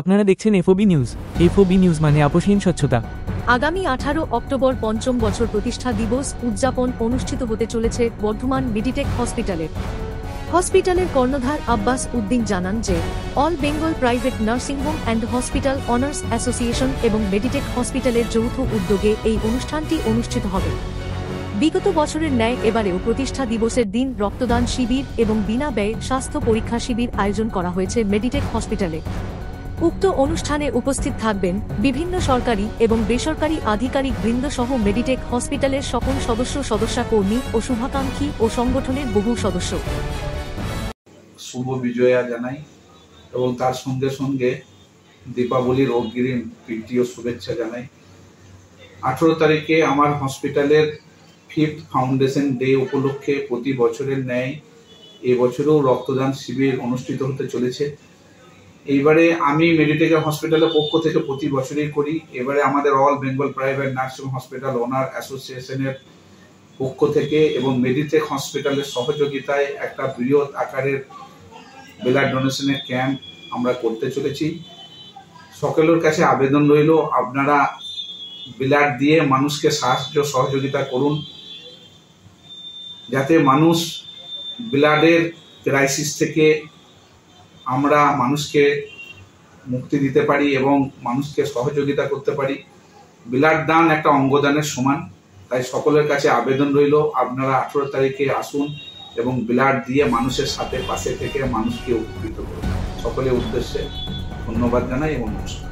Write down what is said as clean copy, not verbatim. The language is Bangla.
আপনারা দেখছেন এফওবি নিউজ। এফওবি নিউজ মানে আপোষহীন স্বচ্ছতা। আগামী 18 অক্টোবর পঞ্চম বছর প্রতিষ্ঠা দিবস উদযাপন অনুষ্ঠিত হতে চলেছে বর্ধমান মেডিটেক হসপিটালের কর্ণধার আব্বাস উদ্দিন জানান যে all Bengal private nursing home and hospital honours association এবং মেডিটেক হসপিটালের যৌথ উদ্যোগে এই অনুষ্ঠানটি অনুষ্ঠিত হবে। বিগত বছরের ন্যায় এবারেও প্রতিষ্ঠা দিবসের দিন রক্তদান শিবির এবং বিনা ব্যয়ে স্বাস্থ্য পরীক্ষা শিবির আয়োজন করা হয়েছে মেডিটেক হসপিটালে। উক্ত অনুষ্ঠানে উপস্থিত থাকবেন বিভিন্ন সরকারি এবং বেসরকারি আধিকারিক বৃন্দ সহ মেডিটেক হসপিটালের সকল সদস্যকর্মী ও শুভাকাঙ্ক্ষী ও সংগঠনের বহু সদস্য। শুভ বিজয়া জানাই এবং তার সঙ্গে সঙ্গে দীপাবলির অগ্রিম প্রীতীয় শুভেচ্ছা জানাই। 18 তারিখে আমার হসপিটালের 5th ফাউন্ডেশন ডে উপলক্ষে প্রতি বছরের ন্যায় এবছরেও রক্তদান শিবির অনুষ্ঠিত হতে চলেছে। এইবারে আমি মেডিটেক হসপিটালের পক্ষ থেকে প্রতি বছরই করি। এবারে আমাদের all Bengal private nursing hospital owner অ্যাসোসিয়েশনের পক্ষ থেকে এবং মেডিটেক হসপিটালের সহযোগিতায় একটা বৃহৎ আকারের ব্লাড ডোনেশনের ক্যাম্প আমরা করতে চলেছি। সকলের কাছে আবেদন রইল, আপনারা ব্লাড দিয়ে মানুষকে সাহায্য সহযোগিতা করুন, যাতে মানুষ ব্লাডের ক্রাইসিস থেকে আমরা মানুষকে মুক্তি দিতে পারি এবং মানুষকে সহযোগিতা করতে পারি। ব্লাড দান একটা অঙ্গদানের সমান, তাই সকলের কাছে আবেদন রইল, আপনারা 18 তারিখে আসুন এবং ব্লাড দিয়ে মানুষের সাথে পাশে থেকে মানুষকে উপকৃত করুন। সকলের উদ্দেশ্যে ধন্যবাদ জানাই এবং নমস্কার।